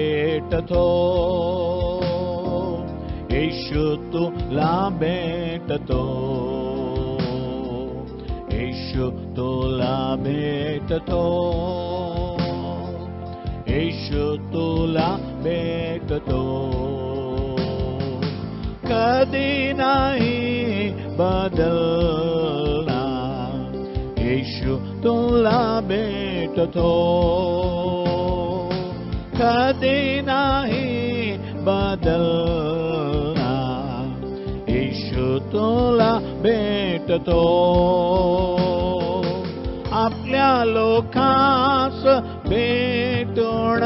भेटतो, येशू तुला भेटतो, येशू तुला भेटतो, येशू तुला भेटतो. कधी नाही बदलणार, येशू तुला भेटतो, कधी नाही बदलणार, येशू तुला भेटतो. आपल्या लोकांस भेटून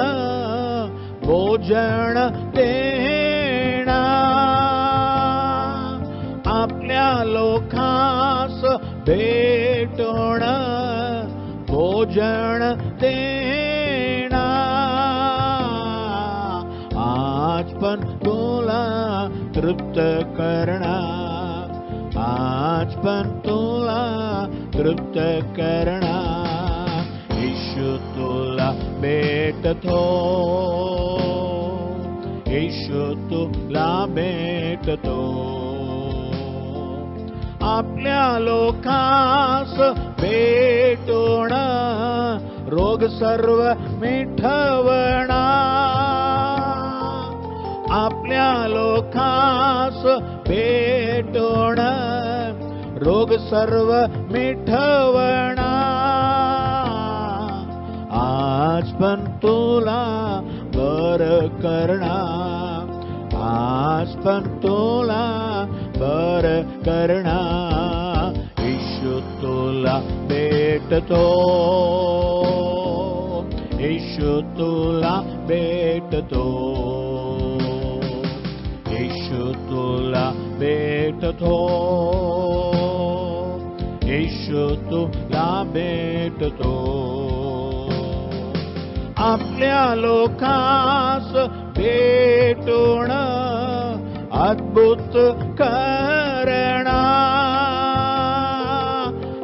भोजन देणार, आपल्या लोकांस भेटून भोजन देणार. आज पण तुला तृप्त करणार, आज पण तुला तृप्त करणार, येशू तुला भेटतो, येशू तुला भेटतो. आपल्या लोकांस भेटून रोग सर्व मिटवणार, आपल्या लोकांस भेटून रोग सर्व मिटवणार. आज पण तुला बरं करणार, आज पण तुला बरं करणार, येशू तुला भेटतो, येशू तुला भेटतो, येशू तुला भेटतो, येशू तुला भेटतो. आपल्या लोकांस भेटून अद्भुत करणार,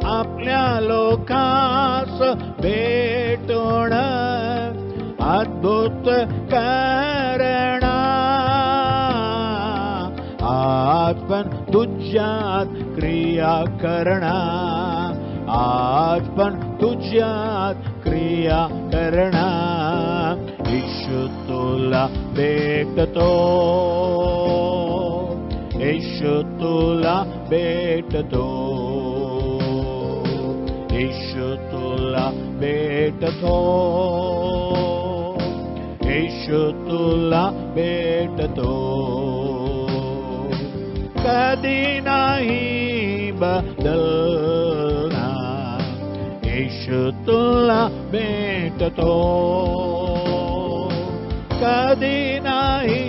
आपल्या लोकांस भेटून अद्भुत करणार. आज पण तुझ्यात क्रिया करणार, आज पण तुझ्यात क्रिया करणार, येशू तुला भेटतो, येशू तुला भेटतो, येशू तुला भेटतो, येशू तुला भेटतो. कधी नाही बदलणार, येशू तुला भेटतो, कधी नाही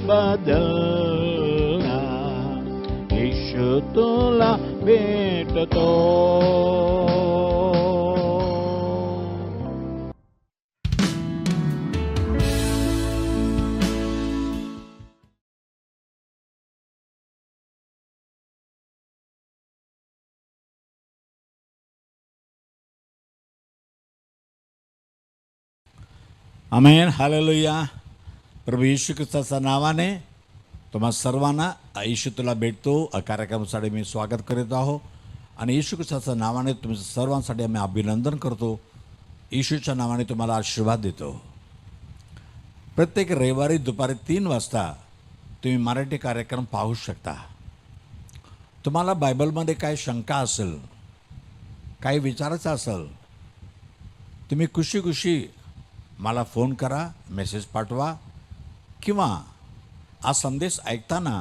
बदलणार, येशू तुला भेटतो. आमेन, हालेलुया. प्रभू येशू ख्रिस्ताच्या नावाने तुम्हा सर्वांना येशू तुला भेटतो कार्यक्रमासाठी मी स्वागत करीत आहो आणि येशू ख्रिस्ताच्या नावाने तुमच्या सर्वांसाठी आम्ही अभिनंदन करतो. येशूच्या नावाने तुम्हाला आशीर्वाद देतो. प्रत्येक रविवारी दुपारी 3 वाजता तुम्ही मराठी कार्यक्रम पाहू शकता. तुम्हाला बायबलमध्ये काही शंका असेल, काही विचारायचं असेल, तुम्ही खुशी मला फोन करा, मेसेज पाठवा किंवा हा संदेश ऐकताना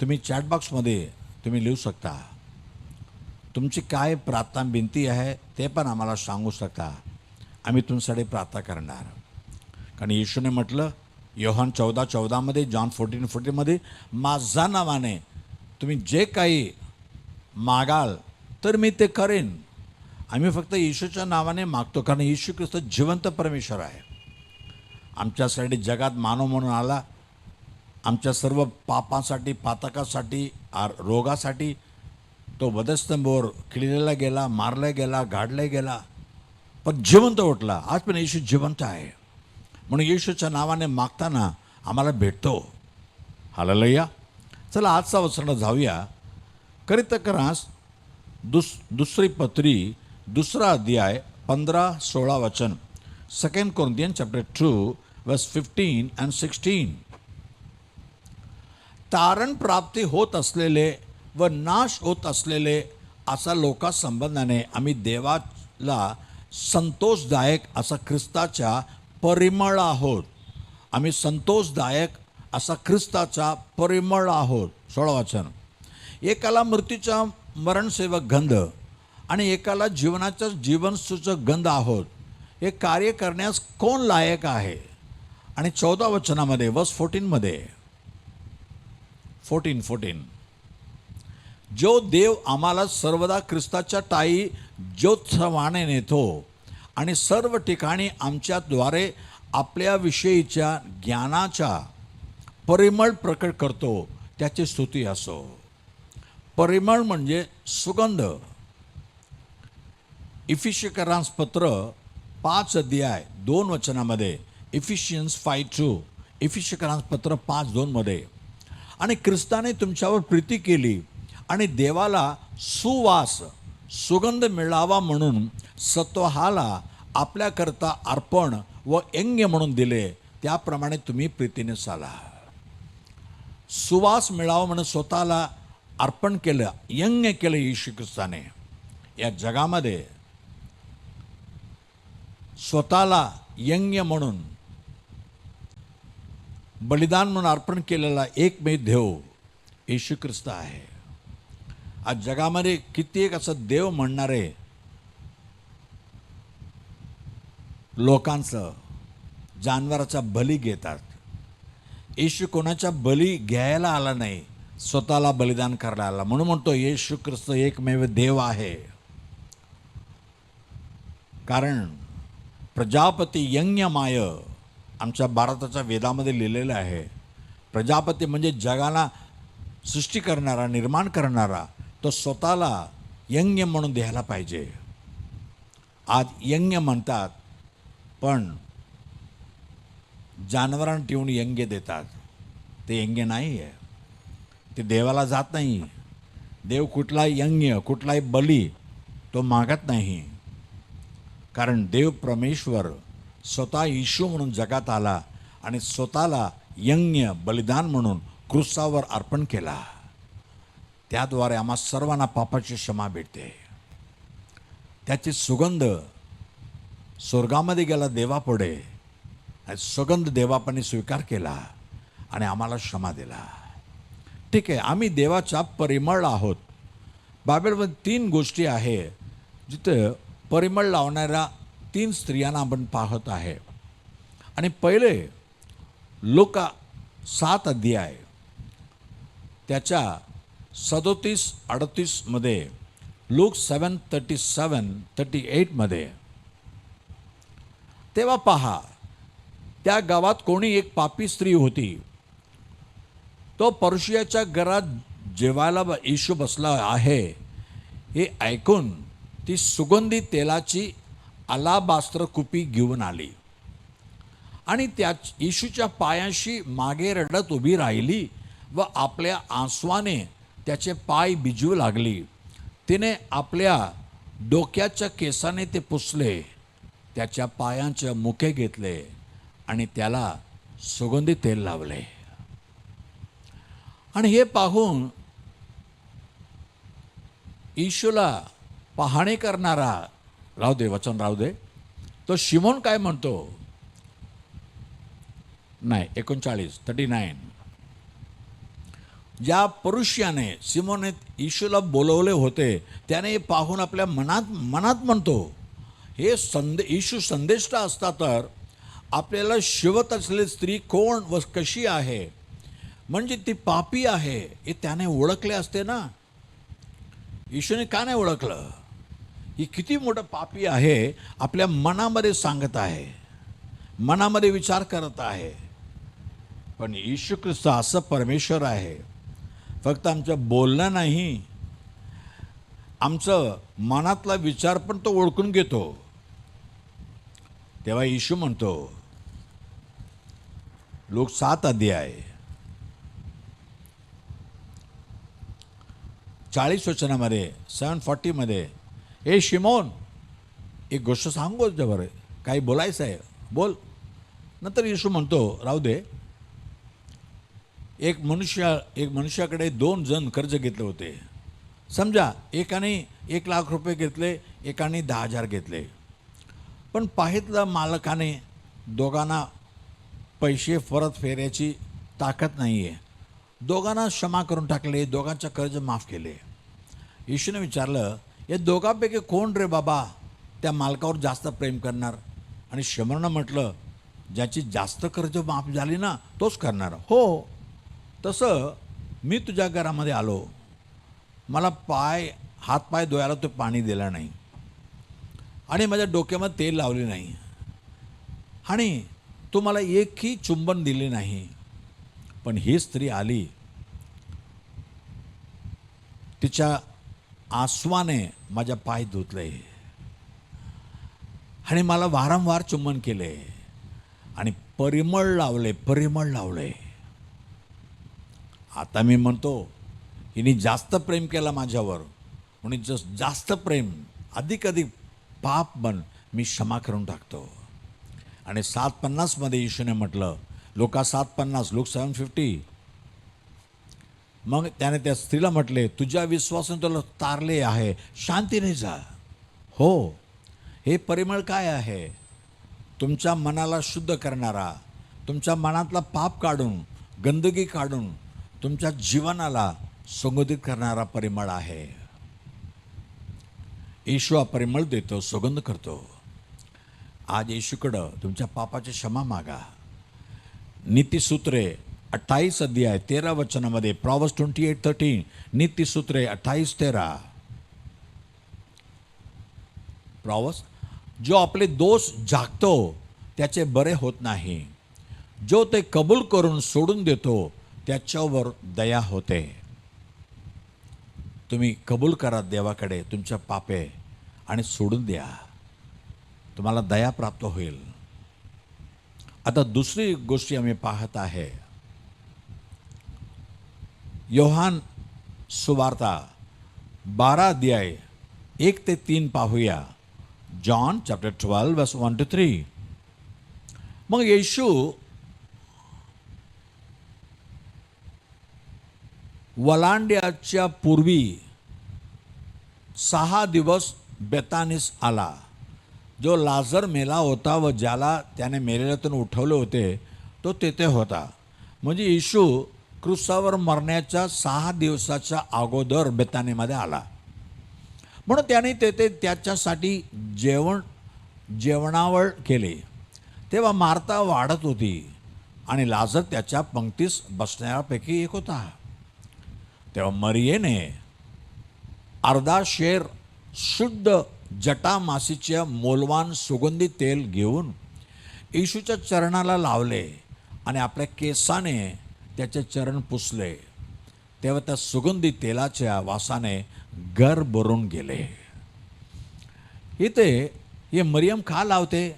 तुम्ही चॅटबॉक्समध्ये तुम्ही लिहू शकता. तुमची काय प्रार्थना विनंती आहे ते पण आम्हाला सांगू शकता. आम्ही तुमच्यासाठी प्रार्थना करणार. कारण येशूने म्हटलं योहान 14:14 जॉन 14:14 माझ्या नावाने तुम्ही जे काही मागाल तर मी ते करेन. आम्ही फक्त येशूच्या नावाने मागतो कारण येशू ख्रिस्त जिवंत परमेश्वर आहे. आमच्यासाठी जगात मानव म्हणून आला. आमच्या सर्व पापांसाठी, पातकासाठी, रोगासाठी तो वधस्तंभावर खिळलेला गेला, मारला गेला, गाडला गेला, पण जिवंत उठला. आज पण येशू जिवंत आहे. म्हणून येशूच्या नावाने मागताना आम्हाला भेटतो. हालेलुया. चला आजचा वचन जाऊया. करितकरास दुसरी पत्री 2 अध्याय 15-16 वचन. 2 Corinthians chapter 2 verse 15 and 16. तारण प्राप्ती होत असलेले व नाश होत असलेले असा लोकासंबंधाने आम्ही देवाला संतोषदायक असा ख्रिस्ताच्या परिमळ आहोत. आम्ही संतोषदायक असा ख्रिस्ताचा परिमळ आहोत. 16 वचन. एकाला मृत्यूचा मरणसेवक गंध आणि एकाला जीवनाचा जीवनसूचक गंध आहोत. हे कार्य करण्यास कोण लायक आहे? आणि 14 वचनामध्ये वर्स 14 जो देव आम्हाला सर्वदा ख्रिस्ताच्या टाई ज्योत्सवाने नेतो आणि सर्व ठिकाणी आमच्याद्वारे आपल्याविषयीच्या ज्ञानाचा परिमळ प्रकट करतो, त्याची स्तुती असो. परिमळ म्हणजे सुगंध. इफिशियन्स पत्र 5 अध्याय 2 वचनामध्ये, इफिशियन्स 5:2, इफिशियन्स पत्र 5:2 आणि ख्रिस्ताने तुमच्यावर प्रीती केली आणि देवाला सुवास सुगंध मिळावा म्हणून स्वतःला आपल्याकरता अर्पण व यज्ञ म्हणून दिले, त्याप्रमाणे तुम्ही प्रीतीने चाला. सुवास मिळावा म्हणून स्वतःला अर्पण केलं, यज्ञ केलं येशू ख्रिस्ताने. या जगामध्ये स्वतःला यज्ञ म्हणून बलिदान म्हणून अर्पण केलेला एकमेव देव येशू ख्रिस्त आहे. आज जगामध्ये कित्येक असं देव म्हणणारे लोकांचं जानवराचा बली घेतात. येशू कोणाच्या बली घ्यायला आला नाही, स्वतःला बलिदान करायला आला. म्हणून म्हणतो येशू ख्रिस्त एकमेव देव आहे. कारण प्रजापती यज्ञमाय आमच्या भारताच्या वेदामध्ये लिहिलेलं आहे. प्रजापती म्हणजे जगाला सृष्टी करणारा, निर्माण करणारा, तो स्वतःला यज्ञ म्हणून द्यायला पाहिजे. आज यज्ञ म्हणतात पण जनावरांना ठेवून यज्ञ देतात. ते यज्ञ नाही आहे, ते देवाला जात नाही. देव कुठलाही यज्ञ, कुठलाही बली तो मागत नाही. कारण देव परमेश्वर स्वतः येशू म्हणून जगात आला आणि स्वतःला यज्ञ बलिदान म्हणून क्रूसावर अर्पण केला. त्याद्वारे आम्हा सर्वांना पापाची क्षमा भेटते. त्याची सुगंध स्वर्गामध्ये गेला देवापुढे, सुगंध देवापाने स्वीकार केला आणि आम्हाला क्षमा दिला. ठीक आहे, आम्ही देवाचा परिमळ आहोत. बायबलमध्ये 3 गोष्टी आहे जिथे परिमळ लावणाऱ्या 3 स्त्रियांना आपण पाहत आहे. आणि पहिले लूका 7 अध्याय त्याच्या 37-38 लूक 7:37-38 तेव्हा पहा, त्या गावात कोणी एक पापी स्त्री होती. तो परशियाच्या घरात जेवायला येशू बसला आहे हे ऐकून ती सुगंधी तेलाची अलाबास्त्र कुपी घेऊन आली आणि त्या येशूच्या पायाशी मागे रडत उभी राहिली व आपल्या आंसवाने त्याचे पाय भिजवू लागली. तिने आपल्या डोक्याच्या केसाने ते पुसले, त्याच्या पायांचे मुके घेतले आणि त्याला सुगंधी तेल लावले. आणि हे पाहून येशूला पाहणी करणारा, राहू दे वचन राहू दे, तो शिमोन काय म्हणतो? नाही, 39 ज्या पुरुषाने सिमोने येशूला बोलवले होते त्याने हे पाहून आपल्या मनात म्हणतो, हे येशू संदेष्टा असता तर आपल्याला शिवत असलेली स्त्री कोण व कशी आहे, म्हणजे ती पापी आहे हे त्याने ओळखले असते ना. येशूने का नाही ओळखलं? ही किती मोठं पापी आहे आपल्या मनामध्ये सांगत आहे, मनामध्ये विचार करत आहे. पण येशू ख्रिस्त असं परमेश्वर आहे, फक्त आमचं बोलणं नाही, आमचं मनातला विचार पण तो ओळखून घेतो. तेव्हा येशू म्हणतो, लोक 7 अध्याय 40 वचनामध्ये 740 मध्ये, ए शिमोन, एक गोष्ट सांगू जबर, काही बोलायचं आहे बोल. नंतर येशू म्हणतो राहू दे. एक मनुष्याकडे 2 जण कर्ज घेतले होते. समजा एकाने 1,00,000 रुपये घेतले, एकाने 10,000 घेतले. पण पाहितलं मालकाने दोघांना पैसे परत फेरायची ताकद नाही आहे. दोघांना क्षमा करून टाकले, दोघांचं कर्ज माफ केले. येशूने विचारलं, या दोघांपैकी कोण रे बाबा त्या मालकावर जास्त प्रेम करणार? आणि शमरनं म्हटलं, ज्याची जास्त कर्ज माफ झाली ना तोच करणार. हो, तसं मी तुझ्या घरामध्ये आलो, मला हातपाय धुवायला तो पाणी दिला नाही आणि माझ्या डोक्यामध्ये तेल लावले नाही आणि तू मला एकही चुंबन दिले नाही. पण ही स्त्री आली, तिच्या आसवाने माझ्या पाय धुतले आणि मला वारंवार चुंबन केले आणि परिमळ लावले. आता मी म्हणतो, हिने जास्त प्रेम केला माझ्यावर म्हणून जास्त प्रेम, अधिक पाप बन मी क्षमा करून टाकतो. आणि 7:50 मध्ये येशूने म्हटलं, लोका 7:50, लोक 7:50, मग त्याने त्या स्त्रीला म्हटले, तुझ्या विश्वासाने तुला तारले आहे, शांतीने जा. हो, हे परिमळ काय आहे? तुमच्या मनाला शुद्ध करणारा, तुमच्या मनातला पाप काढून, गंदगी काढून तुमच्या जीवनाला सुगंधित करणारा परिमळ आहे. येशू हा परिमळ देतो, सुगंध करतो. आज येशूकडं तुमच्या पापाची क्षमा मागा. नीतिसूत्रे 28 अध्याय 13 वचनामध्ये, प्रॉव्हर्ब्स 28:13, नीतिसूत्रे 28:13. प्रॉव्हर्ब्स, जो आपले दोष झाकतो त्याचे बरे होत नाही, जो ते कबूल करून सोडून देतो त्याच्यावर दया होते. तुम्ही कबूल करा देवाकडे तुमच्या पापे आणि सोडून द्या, तुम्हाला दया प्राप्त होईल. आता दुसरी गोष्टी आम्ही पाहत आहे, योहान सुवार्ता 12 अध्याय 1 ते 3 पाहूया. जॉन चॅप्टर 12 वर्स 1 to 3. मग येशू वलांड्याच्या पूर्वी 6 दिवस बेतानीस आला. जो लाजर मेला होता व ज्याला त्याने मेलेल्यातून उठवले होते तो तेथे होता. म्हणजे येशू क्रूसावर मरण्याच्या 6 दिवसाच्या अगोदर बेतानीमध्ये आला. म्हणून त्याने तेथे त्याच्यासाठी जेवणावळ केले. तेव्हा मार्था वाढत होती आणि लाजर त्याच्या पंक्तीस बसणाऱ्यापैकी एक होता. तेव्हा मरियेने अर्धा शेर शुद्ध जटामासीचे मौल्यवान सुगंधी तेल घेऊन येशूच्या चरणाला लावले आणि आपल्या केसाने त्याचे चरण पुसले. तेव्हा त्या सुगंधी तेलाच्या वासाने घर भरून गेले. इथे हे मरियम का लावते?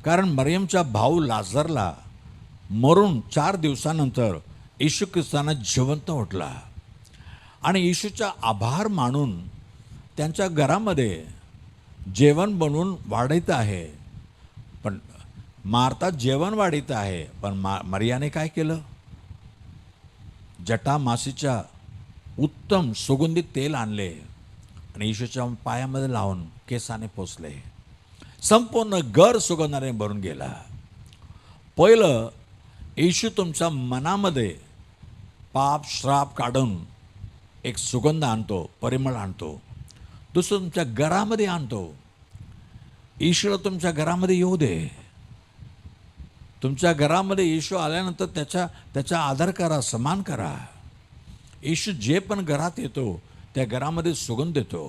कारण मरियमचा भाऊ लाजरला मरून 4 दिवसानंतर येशू ख्रिस्ताना जिवंत उठला आणि येशूचा आभार मानून त्यांच्या घरामध्ये जेवण बनवून वाढीत आहे. पण मार्था जेवण वाढीत आहे, पण मरियाने काय केलं? जटामासीच्या उत्तम सुगंधित तेल आणले आणि येशूच्या पायामध्ये लावून केसाने पोचले. संपूर्ण घर सुगंधाने भरून गेला. पहिलं, येशू तुमच्या मनामध्ये पाप श्राप काढून एक सुगंध आणतो, परिमळ आणतो. दुसरं, तुमच्या घरामध्ये आणतो. येशूला तुमच्या घरामध्ये येऊ दे. तुमच्या घरामध्ये येशू आल्यानंतर त्याचा आदर करा, सन्मान करा. येशू जे पण घरात येतो त्या घरामध्ये सुगंध येतो.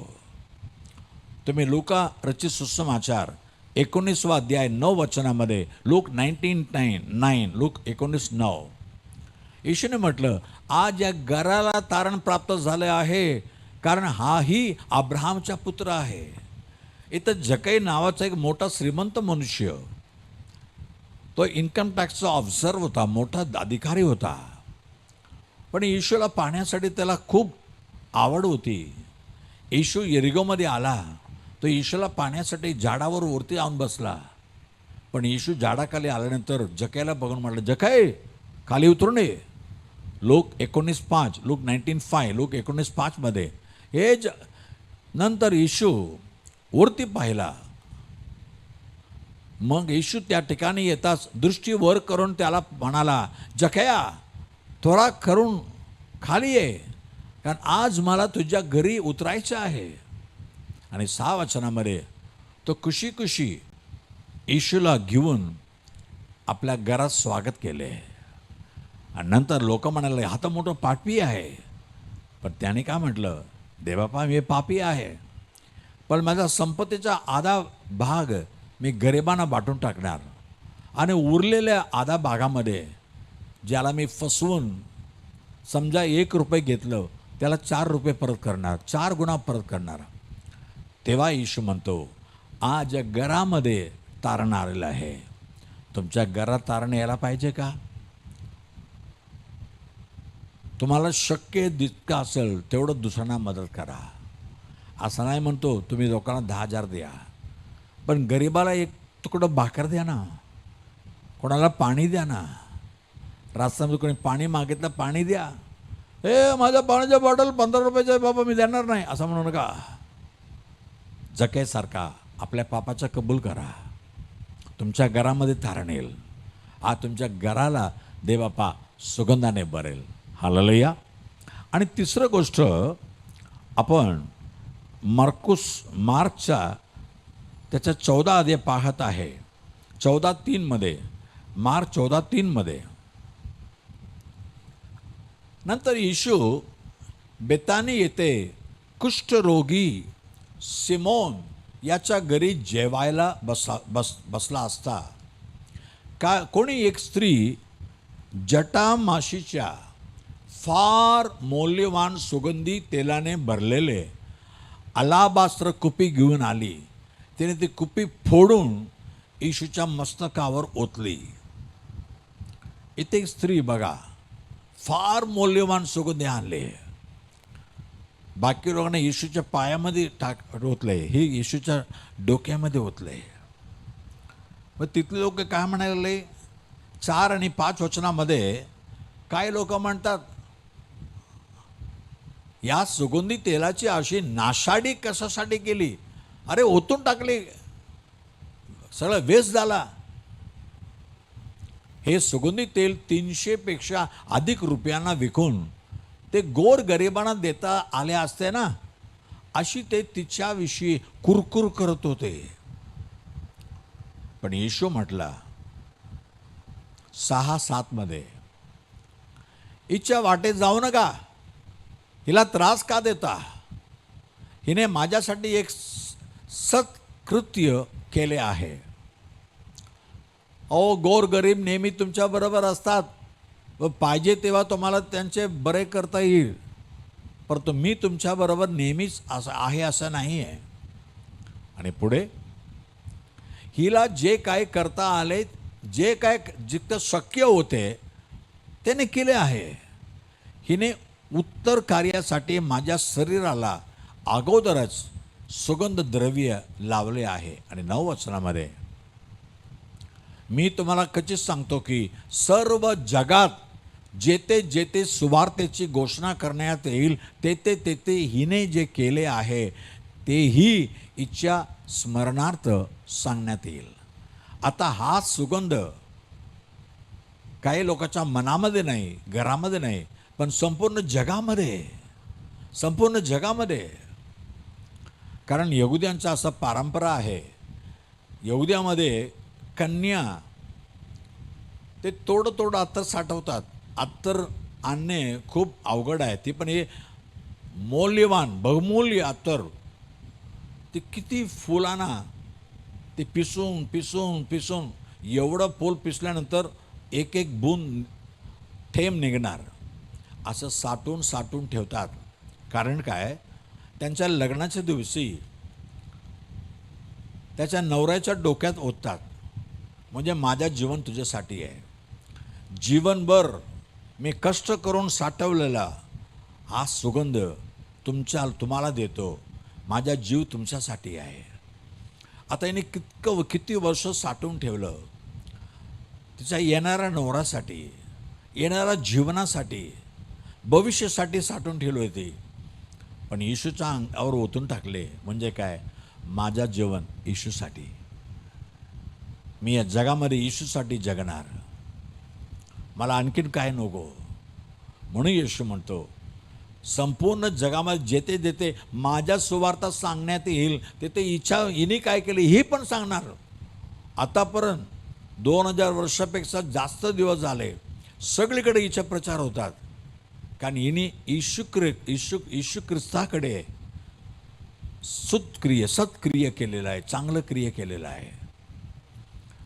तुम्ही लूका रचित सुसमाचार 19 अध्याय 9 वचनामध्ये, लूक 19:9, लूक 19:9, येशूने म्हटलं, आज या घराला तारण प्राप्त झाले आहे, कारण हाही अब्राहमचा पुत्र आहे. इथं जकै नावाचा एक मोठा श्रीमंत मनुष्य तो इन्कम टॅक्सचा ऑब्झर्व होता, मोठा अधिकारी होता. पण येशूला पाहण्यासाठी त्याला खूप आवड होती. येशू यरिगोमध्ये आला, तो येशूला पाहण्यासाठी झाडावर वरती जाऊन बसला. पण येशू झाडाखाली आल्यानंतर जकायला बघून म्हटलं, जकाय खाली उतरून ये. लोक 19:5, लोक 19:5, लोक 19:5 मध्ये नंतर येशू वरती पाहिला. मग येशू त्या ठिकाणी येताच दृष्टी वर करून त्याला म्हणाला, जकया थोडा करून खाली ये, कारण आज मला तुझ्या घरी उतरायचं आहे. आणि 6 वचनामध्ये तो खुशी खुशी येशूला घेऊन आपल्या घरात स्वागत केले. आणि नंतर लोक म्हणाले, हा तर मोठं पापी आहे. पण त्याने काय म्हटलं, देवबापा मी पापी आहे, पण माझा संपत्तीचा आधा भाग मी गरिबांना वाटून टाकणार, आणि उरलेल्या आधा भागामध्ये ज्याला मी फसवून समजा 1 रुपये घेतलं त्याला 4 रुपये परत करणार, 4 गुणा परत करणार. तेव्हा येशू म्हणतो, आज या घरामध्ये तारण आलेलं आहे. तुमच्या घरात तारण यायला पाहिजे का? तुम्हाला शक्य जितकं असेल तेवढं दुसऱ्यांना मदत करा. असं नाही म्हणतो तुम्ही लोकांना 10,000 द्या, पण गरिबाला 1 तुकडं भाकर द्या ना, कोणाला पाणी द्या ना. रास्त्यामध्ये कोणी पाणी मागितलं, पाणी द्या. माझ्या पाण्याच्या बॉटल 15 रुपयाचं आहे बाबा, मी देणार नाही असं म्हणू नका. जकेसारखा आपल्या पापाचा कबूल करा, तुमच्या घरामध्ये तारण येईल. आज तुमच्या घराला देवबापा सुगंधाने भरेल. हालेलुया. आणि तिसरं गोष्ट आपण मार्कच्या त्याच्या 14 अध्याय पाहत आहे. 14:3 मध्ये, मार्क 14:3 मध्ये, नंतर येशू बेतानी येथे कुष्ठरोगी सिमोन याच्या घरी जेवायला बसला असता कोणी एक स्त्री जटामाशीच्या फार मौल्यवान सुगंधी तेलाने भरलेले अलाबास्त्र कुपी घेऊन आली. तिने ती कुपी फोडून येशूच्या मस्तकावर ओतली. इथे एक स्त्री बघा, फार मौल्यवान सुगंधी आणले. बाकी लोकांना येशूच्या पायामध्ये ओतले, हे येशूच्या डोक्यामध्ये ओतले. मग तिथले लोक काय म्हणाले, 4 आणि 5 वचनामध्ये काय लोक म्हणतात, या सुगंधी तेलाची अशी नाशाडी कशासाठी केली? अरे ओतून टाकली, सगळं वेस्ट झाला. हे सुगंधी तेल 300 पेक्षा अधिक रुपयांना विकून ते गोर गरिबांना देता आले असते ना, अशी ते तिच्याविषयी कुरकुर करत होते. पण येशू म्हटला 6:7 मध्ये, हिच्या वाटेत जाऊ नका, हिला त्रास का देता? हिने माझ्यासाठी एक सत्कृत्य केले आहे. गोरगरीब नेहमी तुमच्या बरोबर असतात व पाहिजे तेव्हा तुम्हाला त्यांचे बरे करता येईल, परंतु मी तुमच्या बरोबर नेहमीच असं आहे असं नाही आहे. आणि पुढे हिला जे काय करता आले, जे काय जितकं शक्य होते त्याने केले आहे. हिने उत्तर कार्यासाठी माझ्या शरीराला अगोदरच सुगंध द्रव्य लावले आहे. आणि 9 वचनामध्ये, मी तुम्हाला कधीच सांगतो की सर्व जगात जेथे जेथे सुवार्तेची घोषणा करण्यात येईल तेथे तेथे हिने जे केले आहे तेही हिच्या स्मरणार्थ सांगण्यात येईल. आता हा सुगंध काही लोकांच्या मनामध्ये नाही, घरामध्ये नाही, पण संपूर्ण जगामध्ये. कारण यहुद्यांचा असा परंपरा आहे, यहुद्यामध्ये कन्या ते थोडं अत्तर साठवतात. अत्तर आणणे खूप अवघड आहे. ती पण हे मौल्यवान बहुमूल्य अत्तर, ते किती फुलांना ते पिसून एवढं फूल पिसल्यानंतर एक एक बूंद थेंब निघणार असं साठवून ठेवतात. कारण काय, त्यांच्या लग्नाच्या दिवशी त्याच्या नवऱ्याच्या डोक्यात ओततात. म्हणजे माझं जीवन तुझ्यासाठी आहे. जीवनभर मी कष्ट करून साठवलेला हा सुगंध तुम्हाला देतो. माझा जीव तुमच्यासाठी आहे. आता याने किती वर्ष साठवून ठेवलं तिच्या येणाऱ्या नवरासाठी, येणाऱ्या जीवनासाठी, भविष्यासाठी साठवून ठेवलं होते. पण येशूच्या अंगावर ओतून टाकले. म्हणजे काय? माझं जीवन येशूसाठी. मी या जगामध्ये येशूसाठी जगणार. मला आणखीन काय नको. म्हणून येशू म्हणतो संपूर्ण जगामध्ये जेथे जेथे माझ्या सुवार्ता सांगण्यात येईल तेथे हिने काय केले हे पण सांगणार. आतापर्यंत 2000 वर्षापेक्षा जास्त दिवस झाले सगळीकडे हिचा प्रचार होतात. कारण हिने येशू ख्रिस्ताकडे सत्क्रिय केलेलं आहे, चांगलं क्रिय केलेलं आहे.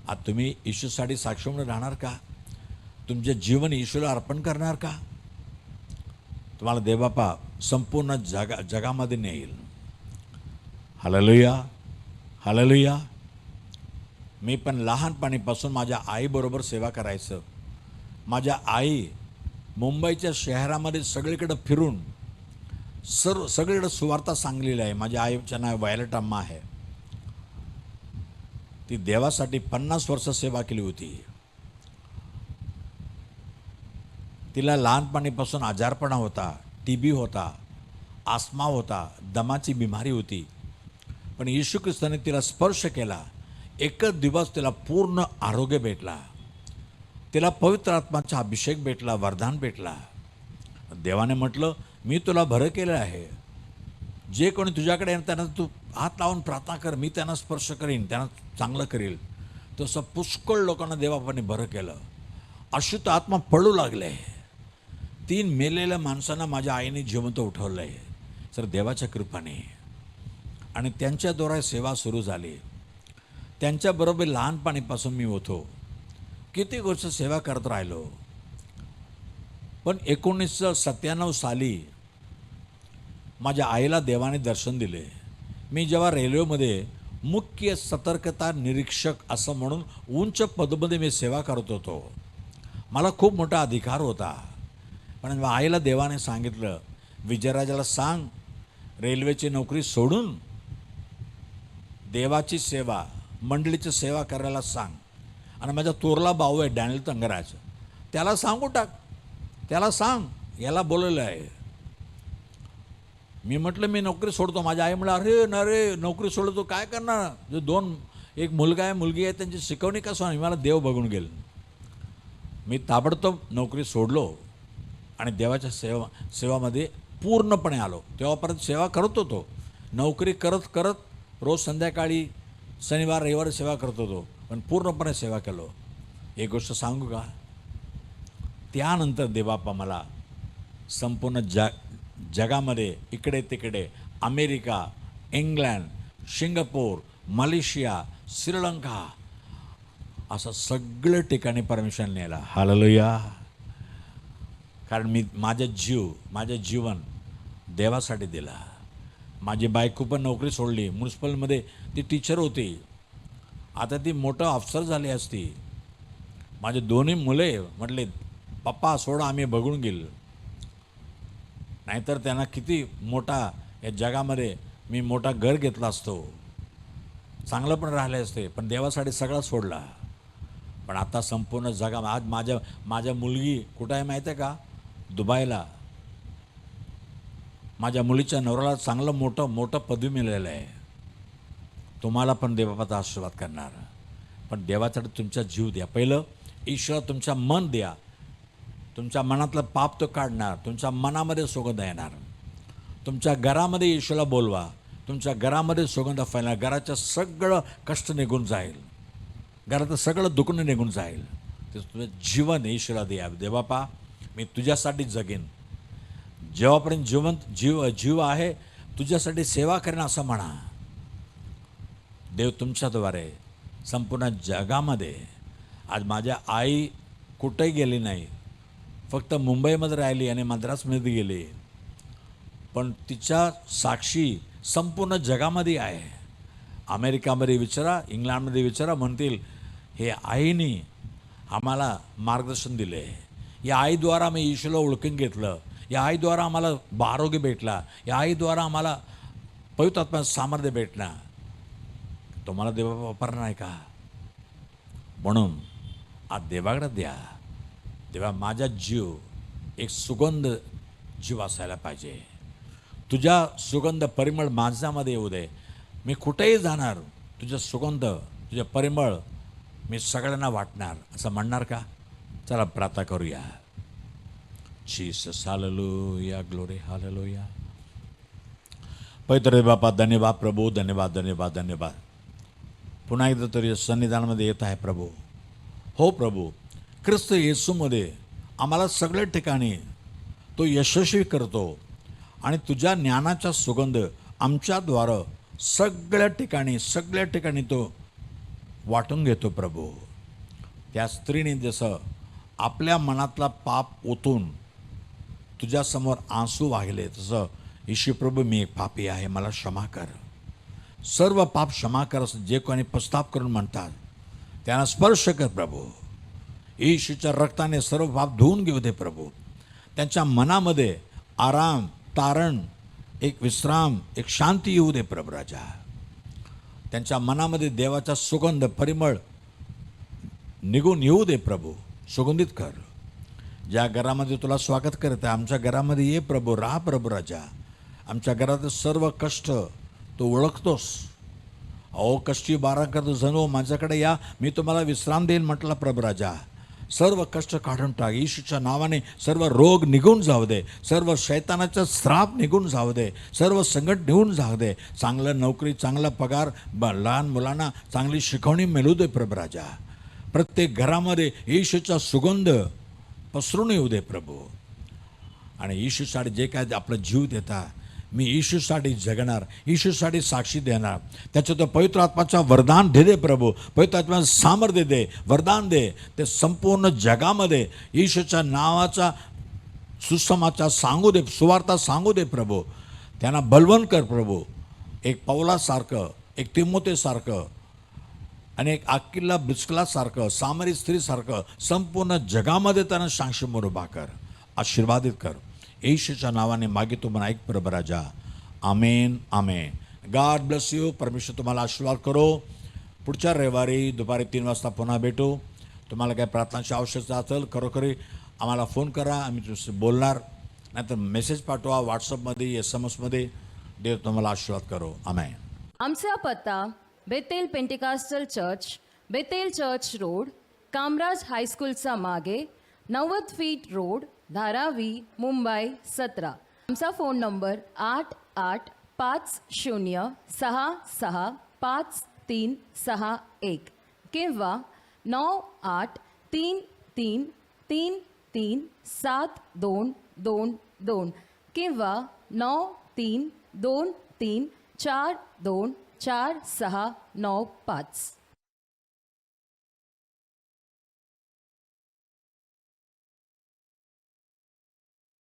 आता तुम्ही येशूसाठी साक्ष म्हणून राहणार का? तुमचे जीवन येशूला अर्पण करणार का? तुम्हाला देवबापा संपूर्ण जगामध्ये नेईल. Hallelujah, hallelujah. मी पण लहानपणीपासून माझ्या आईबरोबर सेवा करायचं. माझ्या आई मुंबईच्या शहरामध्ये सगळीकडे फिरून सगळीकडे सुवार्ता सांगलेली आहे. माझ्या आईचं नाव वायलट अम्मा आहे. ती देवासाठी 50 वर्ष सेवा केली होती. तिला लहानपणीपासून आजारपणा होता, TB होता, आस्मा होता, दमाची बिमारी होती. पण येशू ख्रिस्ताने तिला स्पर्श केला. एकच दिवस तिला पूर्ण आरोग्य भेटला. तिला पवित्र आत्माचा अभिषेक भेटला, वरदान भेटला. देवाने म्हटलं मी तुला बरं केलं आहे. जे कोणी तुझ्याकडे येणार त्यांना तू हात लावून प्रार्थना कर, मी त्यांना स्पर्श करीन, त्यांना चांगलं करील. तसं पुष्कळ लोकांना देवापाने बरं केलं. अशुद्ध आत्मा पळू लागले. 3 मेलेल्या माणसांना माझ्या आईने जिवंत उठवलं आहे सर देवाच्या कृपाने. आणि त्यांच्याद्वारे सेवा सुरू झाली. त्यांच्याबरोबर लहानपणीपासून मी होतो. किती वर्ष सेवा करत राहिलो. पण 1997 साली माझ्या आईला देवाने दर्शन दिले. मी जेव्हा रेल्वेमध्ये मुख्य सतर्कता निरीक्षक असं म्हणून उंच पदमध्ये मी सेवा करत होतो. मला खूप मोठा अधिकार होता. पण आईला देवाने सांगितलं विजयराजाला सांग रेल्वेची नोकरी सोडून देवाची सेवा, मंडळीची सेवा करायला सांग. आणि माझा तोरला भाऊ आहे डॅनियल तंगराज, त्याला सांगू टाक, त्याला सांग याला बोलवलं आहे. मी म्हटलं मी नोकरी सोडतो. माझ्या आई म्हणलं अरे नरे नोकरी सोडतो काय करणार? जो एक मुलगा आहे मुलगी आहे त्यांची शिकवणी कसं होणार? मला देव बघून गेलं. मी ताबडतोब नोकरी सोडलो आणि देवाच्या सेवामध्ये पूर्णपणे आलो. तेव्हापर्यंत सेवा करत होतो. नोकरी करत करत रोज संध्याकाळी शनिवार रविवार सेवा करत होतो. पण पूर्णपणे सेवा केलो. एक गोष्ट सांगू का? त्यानंतर देवबापा मला संपूर्ण जगामध्ये इकडे तिकडे America, England, Singapore, Malaysia, Sri Lanka असं सगळं ठिकाणी परमिशन नेला. हालेलुया. कारण मी माझं जीवन देवासाठी दिला. माझी बायको पण नोकरी सोडली. म्युन्सिपलमध्ये ती टीचर होती. आता ती मोठं अफसर झाली असती. माझे दोन्ही मुले म्हटले पप्पा सोडा आम्ही बघून गेलो. नाहीतर त्यांना किती मोठा या जगामध्ये मी मोठा घर घेतला असतो, चांगलं पण राहिले असते. पण देवासाठी सगळा सोडला. पण आता संपूर्ण जगामध्ये आज माझ्या मुलगी कुठं आहे माहीत आहे का? दुबईला. माझ्या मुलीच्या नवऱ्याला चांगलं मोठं पदवी मिळालेलं आहे. तुम्हाला पण देवाचा आशीर्वाद करणार. पण देवासाठी तुमचा जीव द्या. पहिलं ईश्वर तुमचा मन द्या. तुमच्या मनातलं पाप तो काढणार. तुमच्या मनामध्ये सुगंध येणार. तुमच्या घरामध्ये ईश्वरला बोलवा. तुमच्या घरामध्ये सुगंध फैलणार. घराचं सगळं कष्ट निघून जाईल. घराचं सगळं दुखणं निघून जाईल. ते तुझं जीवन ईश्वरला द्या. देवापा मी तुझ्यासाठी जगेन. जेव्हापर्यंत जीव आहे तुझ्यासाठी सेवा करेन असं म्हणा. देव तुमच्याद्वारे संपूर्ण जगामध्ये आज माझ्या आई कुठेही गेली नाही. फक्त मुंबईमध्ये राहिली आणि मद्रासमध्ये गेली. पण तिच्या साक्षी संपूर्ण जगामध्ये आहे. अमेरिकामध्ये विचारा, इंग्लंडमध्ये विचारा, म्हणतील हे आईने आम्हाला मार्गदर्शन दिले. या आईद्वारा आम्ही येशूला ओळखून घेतलं. या आईद्वारा आम्हाला आरोग्य भेटला. या आईद्वारा आम्हाला पवित्र आत्म्याचं सामर्थ्य भेटला. तुम्हाला देवा वापरणार नाही का? म्हणून आज देवाकडे द्या. देवा, माझा जीव एक सुगंध जीव असायला पाहिजे. तुझ्या सुगंध परिमळ माझ्यामध्ये येऊ दे. मी कुठेही जाणार, तुझं सुगंध, तुझं परिमळ मी सगळ्यांना वाटणार, असं म्हणणार का? चला प्रार्थना करूया. Jesus, hallelujah, glory, hallelujah. पवित्र बापा, धन्यवाद प्रभू, धन्यवाद, धन्यवाद, धन्यवाद. पुन्हा एकदा तरी सन्निधानामध्ये येत आहे प्रभू. हो प्रभू, ख्रिस्त येशूमध्ये आम्हाला सगळ्या ठिकाणी तो यशस्वी करतो आणि तुझ्या ज्ञानाचा सुगंध आमच्याद्वारा सगळ्या ठिकाणी तो वाटून घेतो प्रभू. त्या स्त्रीने जसं आपल्या मनातला पाप ओतून तुझ्यासमोर आंसू वाहिले, तसं येशू प्रभू, मी एक पापी आहे, मला क्षमा कर, सर्व पाप क्षमा कर, असं जे कोणी पश्चाताप करून म्हणतात त्यांना स्पर्श कर प्रभू. येशूच्या रक्ताने सर्व पाप धुवून घेऊ दे प्रभू. त्यांच्या मनामध्ये आराम, तारण, एक विश्राम, एक शांती येऊ दे प्रभू राजा. त्यांच्या मनामध्ये देवाचा सुगंध परिमळ निघून येऊ दे प्रभू. सुगंधित कर. ज्या घरामध्ये तुला स्वागत करत आहे, आमच्या घरामध्ये ये प्रभू, राहा प्रभू राजा. आमच्या घरात सर्व कष्ट तू ओळखतोस. अहो, कष्टी बारा करतो जणू, माझ्याकडे या, मी तुम्हाला विश्राम देईन म्हटला प्रभू राजा. सर्व कष्ट काढून टाक. येशूच्या नावाने सर्व रोग निघून जाऊ दे, सर्व शैतानाचा श्राप निघून जाऊ दे, सर्व संकट निघून जाऊ दे. चांगलं नोकरी, चांगला पगार, लहान मुलांना चांगली शिकवणी मिळू दे प्रभू राजा. प्रत्येक घरामध्ये येशूचा सुगंध पसरून येऊ दे प्रभू. आणि येशूसाठी जे काय आपलं जीव देता, मी येशूसाठी जगणार, येशूसाठी साक्षी देणार. त्याचं तो पवित्र आत्माचा वरदान दे प्रभू. पवित्र आत्म्याचं सामर्थ्य दे, वरदान दे. ते संपूर्ण जगामध्ये येशूच्या नावाचा सुसमाचार सांगू दे, सुवार्ता सांगू दे प्रभू. त्यांना बलवंत कर प्रभू. एक पौलासारखं, एक तिमोथेसारखं आणि एक आकिला बिस्कलासारखं, सामरी स्त्रीसारखं संपूर्ण जगामध्ये त्यांना साक्षी म्हणून उभा कर, आशीर्वादित कर. येशूच्या नावाने मागितो म्हणून ऐक प्रभू राजा. Amen, amen. God bless you. परमेश्वर तुम्हाला आशीर्वाद करो. पुढच्या रविवारी दुपारी 3 वाजता पुन्हा भेटू. तुम्हाला काय प्रार्थनाची आवश्यकता असेल, खरोखरी आम्हाला फोन करा, आम्ही तुमच्याशी बोलणार. नाहीतर मेसेज पाठवा व्हॉट्सअपमध्ये, SMS मध्ये. देव तुम्हाला आशीर्वाद करो. आमेन. आमचा पत्ता Bethel Pentecostal church, Bethel church road, Kamaraj हायस्कूलचा मागे, 90 फीट रोड, धारावी, मुंबई 17. आमचा फोन नंबर 8850665361 किंवा 9833333722 किंवा 9323424695.